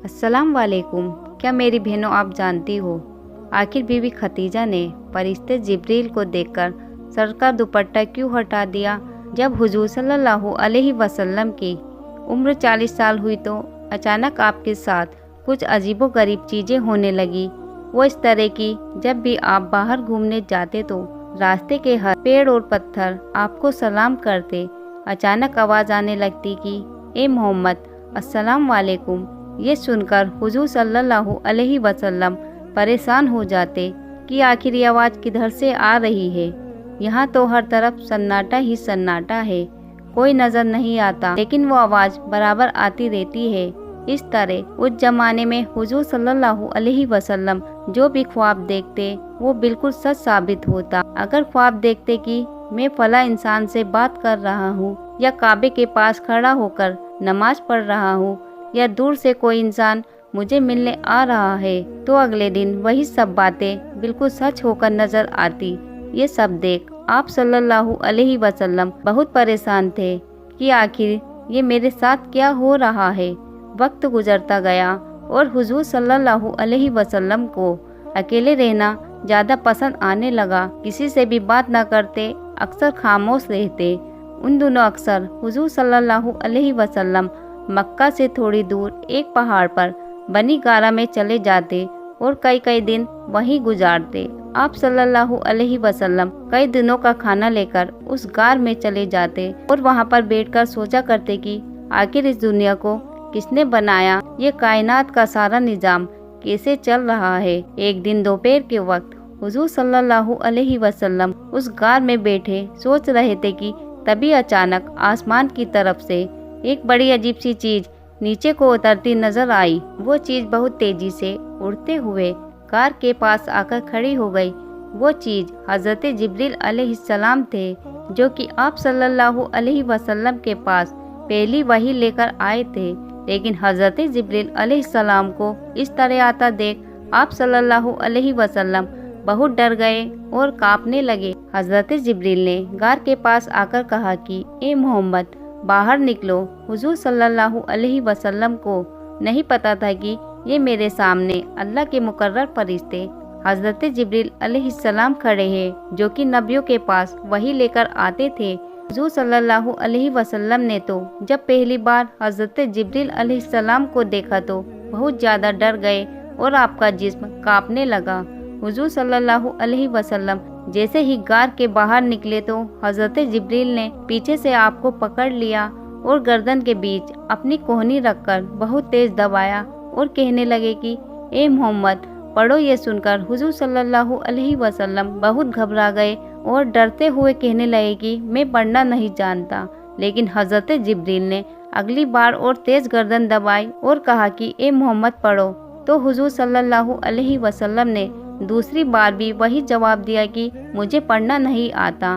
अस्सलाम वालेकुम। क्या मेरी बहनों आप जानती हो आखिर बीवी खदीजा ने फरिश्ते जिब्रील को देखकर सर का दुपट्टा क्यों हटा दिया? जब हुजूर सल्लल्लाहु अलैहि वसल्लम की उम्र 40 साल हुई तो अचानक आपके साथ कुछ अजीबोगरीब चीज़ें होने लगी। वो इस तरह की, जब भी आप बाहर घूमने जाते तो रास्ते के हर पेड़ और पत्थर आपको सलाम करते। अचानक आवाज़ आने लगती कि ए मोहम्मद, अस्सलाम वालेकुम। ये सुनकर हुजूर सल्लल्लाहु अलैहि वसल्लम परेशान हो जाते कि आखिर ये आवाज़ किधर से आ रही है। यहाँ तो हर तरफ सन्नाटा ही सन्नाटा है, कोई नज़र नहीं आता, लेकिन वो आवाज़ बराबर आती रहती है। इस तरह उस जमाने में हुजूर सल्लल्लाहु अलैहि वसल्लम जो भी ख्वाब देखते वो बिल्कुल सच साबित होता। अगर ख्वाब देखते कि मैं फला इंसान से बात कर रहा हूँ, या काबे के पास खड़ा होकर नमाज पढ़ रहा हूँ, या दूर से कोई इंसान मुझे मिलने आ रहा है, तो अगले दिन वही सब बातें बिल्कुल सच होकर नजर आती। ये सब देख आप सल्लल्लाहु अलैहि वसल्लम बहुत परेशान थे कि आखिर ये मेरे साथ क्या हो रहा है। वक्त गुजरता गया और हुजूर सल्लल्लाहु अलैहि वसल्लम को अकेले रहना ज़्यादा पसंद आने लगा। किसी से भी बात न करते, अक्सर खामोश रहते। उन दिनों अक्सर हुजूर सल्लल्लाहु अलैहि वसल्लम मक्का से थोड़ी दूर एक पहाड़ पर बनी गारा में चले जाते और कई कई दिन वहीं गुजारते। आप सल्लल्लाहु अलैहि वसल्लम कई दिनों का खाना लेकर उस गार में चले जाते और वहां पर बैठकर सोचा करते कि आखिर इस दुनिया को किसने बनाया, ये कायनात का सारा निजाम कैसे चल रहा है। एक दिन दोपहर के वक्त हुजूर सल्लल्लाहु अलैहि वसल्लम उस गार में बैठे सोच रहे थे कि तभी अचानक आसमान की तरफ से एक बड़ी अजीब सी चीज नीचे को उतरती नजर आई। वो चीज बहुत तेजी से उड़ते हुए कार के पास आकर खड़ी हो गई। वो चीज हजरत जिब्रील अलैहिस्सलाम थे, जो कि आप सल्लल्लाहु अलैहि वसल्लम के पास पहली वही लेकर आए थे। लेकिन हजरत जिब्रील अलैहिस्सलाम को इस तरह आता देख आप सल्लल्लाहु अलैहि वसल्लम बहुत डर गए और कांपने लगे। हजरत जिब्रील ने गार के पास आकर कहा कि ए मोहम्मद, बाहर निकलो। हुजूर सल्लल्लाहु अलैहि वसल्लम को नहीं पता था कि ये मेरे सामने अल्लाह के मुकर्रर फरिश्ते हजरत जिब्रील अलैहिस्सलाम खड़े हैं, जो कि नबियों के पास वही लेकर आते थे। हुजूर सल्लल्लाहु अलैहि वसल्लम ने तो जब पहली बार हजरत जिब्रील अलैहिस्सलाम को देखा तो बहुत ज़्यादा डर गए और आपका जिस्म कांपने लगा। हुजूर सल्लल्लाहु अलैहि वसल्लम जैसे ही गार के बाहर निकले तो हजरत जिब्रील ने पीछे से आपको पकड़ लिया और गर्दन के बीच अपनी कोहनी रखकर बहुत तेज दबाया और कहने लगे कि ए मोहम्मद, पढ़ो। ये सुनकर हुजूर सल्लल्लाहु अलैहि वसल्लम बहुत घबरा गए और डरते हुए कहने लगे कि मैं पढ़ना नहीं जानता। लेकिन हजरत जिब्रील ने अगली बार और तेज गर्दन दबाई और कहा कि ए मोहम्मद, पढ़ो। तो हुजूर सल्लल्लाहु अलैहि वसल्लम ने दूसरी बार भी वही जवाब दिया कि मुझे पढ़ना नहीं आता,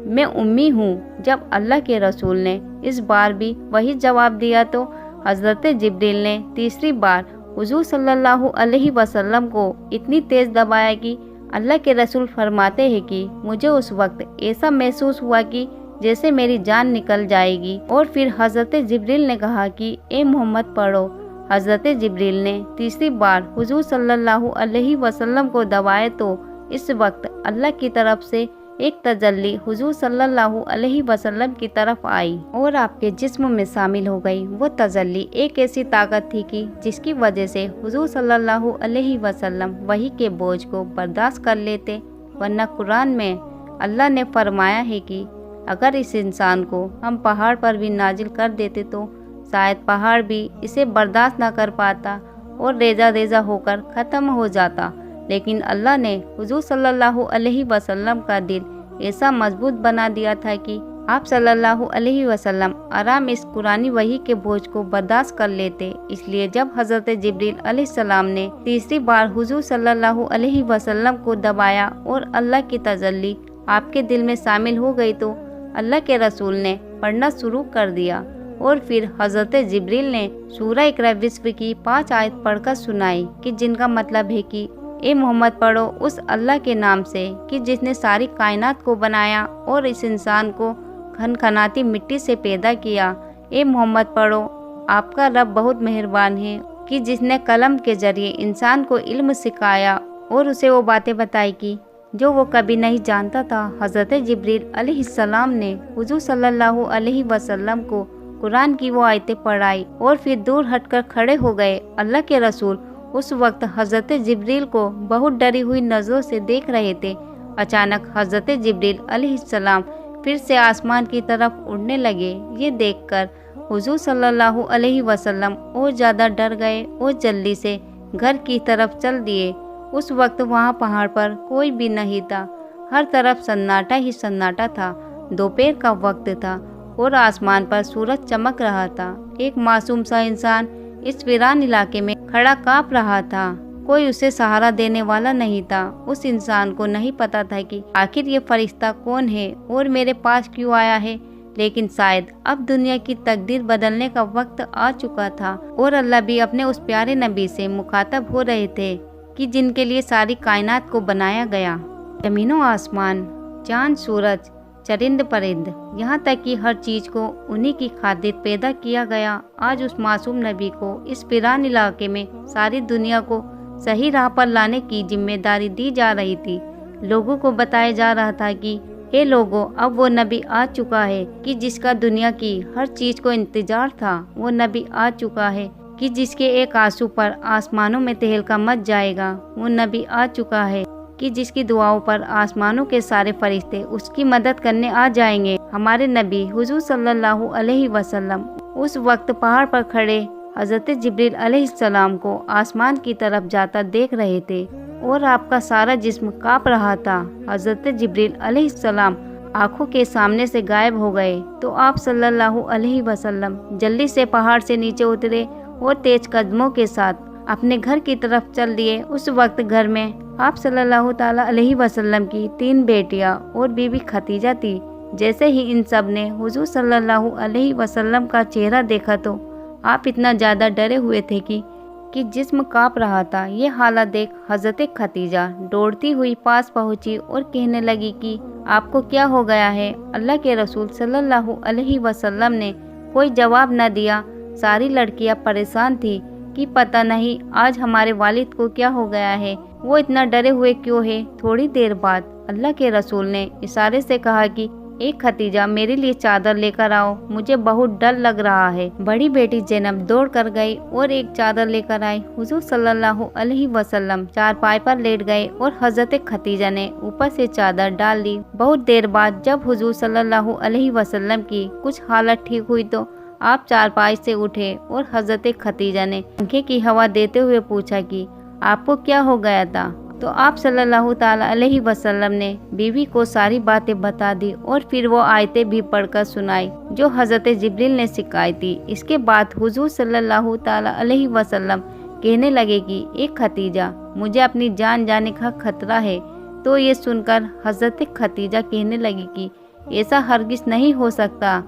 मैं उम्मी हूँ। जब अल्लाह के रसूल ने इस बार भी वही जवाब दिया तो हजरत जिब्रील ने तीसरी बार हुजूर सल्लल्लाहु अलैहि वसल्लम को इतनी तेज़ दबाया कि अल्लाह के रसूल फरमाते हैं कि मुझे उस वक्त ऐसा महसूस हुआ कि जैसे मेरी जान निकल जाएगी। और फिर हजरत जिब्रील ने कहा कि ए मोहम्मद, पढ़ो। हजरत जिब्रील ने तीसरी बार हुजूर सल्लल्लाहु अलैहि वसल्लम को दबाए तो इस वक्त अल्लाह की तरफ से एक तजल्ली हुजूर सल्लल्लाहु अलैहि वसल्लम की तरफ आई और आपके जिस्म में शामिल हो गई। वो तजल्ली एक ऐसी ताकत थी कि जिसकी वजह से हुजूर सल्लल्लाहु अलैहि वसल्लम वही के बोझ को बर्दाश्त कर लेते। वरना कुरान में अल्लाह ने फरमाया है कि अगर इस इंसान को हम पहाड़ पर भी नाजिल कर देते तो शायद पहाड़ भी इसे बर्दाश्त न कर पाता और रेजा रेजा होकर ख़त्म हो जाता। लेकिन अल्लाह ने हुजूर सल्लल्लाहु अलैहि वसल्लम का दिल ऐसा मजबूत बना दिया था कि आप सल्लल्लाहु अलैहि वसल्लम आराम इस कुरानी वही के बोझ को बर्दाश्त कर लेते। इसलिए जब हज़रत जिब्रील अलैहिस्सलाम ने तीसरी बार हुजूर सल्लल्लाहु अलैहि वसल्लम को दबाया और अल्लाह की तजल्ली आपके दिल में शामिल हो गई तो अल्लाह के रसूल ने पढ़ना शुरू कर दिया। और फिर हज़रत जिब्रील ने सूरह इक़रा विश्व की 5 आयत पढ़कर सुनाई कि जिनका मतलब है कि ए मोहम्मद, पढ़ो उस अल्लाह के नाम से कि जिसने सारी कायनात को बनाया और इस इंसान को खनखनाती मिट्टी से पैदा किया। ए मोहम्मद, पढ़ो आपका रब बहुत मेहरबान है کہ جس نے قلم کے ذریعے انسان کو علم سکھایا اور اسے وہ باتیں بتائی کی جو وہ کبھی نہیں جانتا تھا۔ حضرت جبریل علیہ السلام نے حضور صلی اللہ علیہ وسلم کو قرآن کی وہ آیتیں پڑھائی اور پھر دور ہٹ کر کھڑے ہو گئے۔ اللہ کے رسول اس وقت حضرت جبریل کو بہت ڈری ہوئی نظروں سے دیکھ رہے تھے۔ اچانک حضرت جبریل علیہ السلام پھر سے آسمان کی طرف اڑنے لگے۔ یہ دیکھ کر حضور صلی اللہ علیہ وسلم اور زیادہ ڈر گئے اور جلدی سے گھر کی طرف چل دیے۔ اس وقت وہاں پہاڑ پر کوئی بھی نہیں تھا، ہر طرف سناٹا ہی سناٹا تھا۔ دوپہر کا وقت تھا اور آسمان پر سورج چمک رہا تھا۔ ایک معصوم سا انسان اس ویران علاقے میں کھڑا کانپ رہا تھا، کوئی اسے سہارا دینے والا نہیں تھا۔ اس انسان کو نہیں پتا تھا کہ آخر یہ فرشتہ کون ہے اور میرے پاس کیوں آیا ہے، لیکن شاید اب دنیا کی تقدیر بدلنے کا وقت آ چکا تھا اور اللہ بھی اپنے اس پیارے نبی سے مخاطب ہو رہے تھے کہ جن کے لیے ساری کائنات کو بنایا گیا۔ زمین و آسمان، چاند سورج، چرند پرند، یہاں تک کہ ہر چیز کو انہی کی خاطر پیدا کیا گیا۔ آج اس معصوم نبی کو اس ویران علاقے میں ساری دنیا کو صحیح راہ پر لانے کی ذمہ داری دی جا رہی تھی۔ لوگوں کو بتایا جا رہا تھا کہ اے لوگوں، اب وہ نبی آ چکا ہے کہ جس کا دنیا کی ہر چیز کو انتظار تھا۔ وہ نبی آ چکا ہے کہ جس کے ایک آنسو پر آسمانوں میں تہلکا مچ جائے گا۔ وہ نبی آ چکا ہے کہ جس کی دعاؤں پر آسمانوں کے سارے فرشتے اس کی مدد کرنے آ جائیں گے۔ ہمارے نبی حضور صلی اللہ علیہ وسلم اس وقت پہاڑ پر کھڑے حضرت جبریل علیہ السلام کو آسمان کی طرف جاتا دیکھ رہے تھے اور آپ کا سارا جسم کانپ رہا تھا۔ حضرت جبریل علیہ السلام آنکھوں کے سامنے سے غائب ہو گئے تو آپ صلی اللہ علیہ وسلم جلدی سے پہاڑ سے نیچے اترے اور تیز قدموں کے ساتھ اپنے گھر کی طرف چل دیے۔ اس وقت گھر میں آپ صلی اللہ تعالی علیہ وسلم کی 3 بیٹیاں اور بیوی ختیجہ تھی۔ جیسے ہی ان سب نے حضور صلی اللہ علیہ وسلم کا چہرہ دیکھا تو آپ اتنا زیادہ ڈرے ہوئے تھے کہ جسم کانپ رہا تھا۔ یہ حالت دیکھ حضرت ختیجہ دوڑتی ہوئی پاس پہنچی اور کہنے لگی کہ آپ کو کیا ہو گیا ہے؟ اللہ کے رسول صلی اللہ علیہ وسلم نے کوئی جواب نہ دیا۔ ساری لڑکیاں پریشان تھی کہ پتہ نہیں آج ہمارے والد کو کیا ہو گیا ہے، وہ اتنا ڈرے ہوئے کیوں ہے۔ تھوڑی دیر بعد اللہ کے رسول نے اشارے سے کہا کہ ایک ختیجہ میرے لیے چادر لے کر آؤ، مجھے بہت ڈر لگ رہا ہے۔ بڑی بیٹی زینب دوڑ کر گئی اور ایک چادر لے کر آئی۔ حضور صلی اللہ علیہ وسلم چارپائی پر لیٹ گئے اور حضرت ختیجہ نے اوپر سے چادر ڈال دی۔ بہت دیر بعد جب حضور صلی اللہ علیہ وسلم کی کچھ حالت ٹھیک ہوئی تو آپ چارپائی سے اٹھے اور حضرت ختیجہ نے پنکھے کی ہوا دیتے ہوئے پوچھا کہ آپ کو کیا ہو گیا تھا؟ تو آپ صلی اللہ تعالی علیہ وسلم نے بیوی کو ساری باتیں بتا دی اور پھر وہ آیتیں بھی پڑھ کر سنائی جو حضرت جبریل نے سکھائی تھی۔ اس کے بعد حضور صلی اللہ تعالی علیہ وسلم کہنے لگے کہ ایک ختیجہ، مجھے اپنی جان جانے کا خطرہ ہے۔ تو یہ سن کر حضرت ختیجہ کہنے لگی کہ ایسا ہرگز نہیں ہو سکتا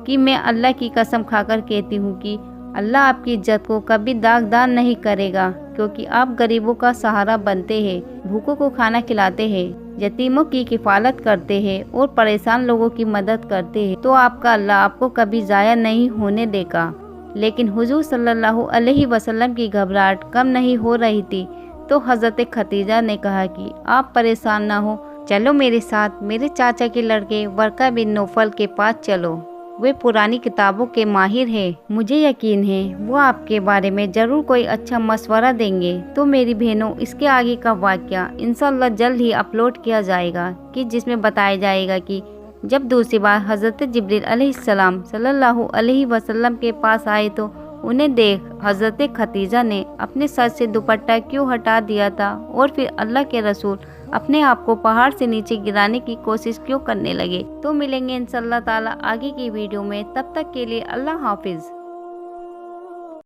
کہ میں اللہ کی قسم کھا کر کہتی ہوں کہ اللہ آپ کی عزت کو کبھی داغدار نہیں کرے گا، کیونکہ آپ غریبوں کا سہارا بنتے ہیں، بھوکوں کو کھانا کھلاتے ہیں، یتیموں کی کفالت کرتے ہیں اور پریشان لوگوں کی مدد کرتے ہیں، تو آپ کا اللہ آپ کو کبھی ضائع نہیں ہونے دے گا۔ لیکن حضور صلی اللہ علیہ وسلم کی گھبراہٹ کم نہیں ہو رہی تھی تو حضرت ختیجہ نے کہا کہ آپ پریشان نہ ہو، چلو میرے ساتھ میرے چاچا کے لڑکے ورقہ بن نوفل کے پاس چلو، وہ پرانی کتابوں کے ماہر ہیں، مجھے یقین ہے وہ آپ کے بارے میں ضرور کوئی اچھا مشورہ دیں گے۔ تو میری بہنوں، اس کے آگے کا واقعہ انشاءاللہ جلد ہی اپلوڈ کیا جائے گا کہ جس میں بتایا جائے گا کہ جب دوسری بار حضرت جبریل علیہ السلام صلی اللہ علیہ وسلم کے پاس آئے تو انہیں دیکھ حضرت ختیجہ نے اپنے سر سے دوپٹہ کیوں ہٹا دیا تھا اور پھر اللہ کے رسول اپنے آپ کو پہاڑ سے نیچے گرانے کی کوشش کیوں کرنے لگے۔ تو ملیں گے انشاءاللہ تعالی آگے کی ویڈیو میں، تب تک کے لیے اللہ حافظ۔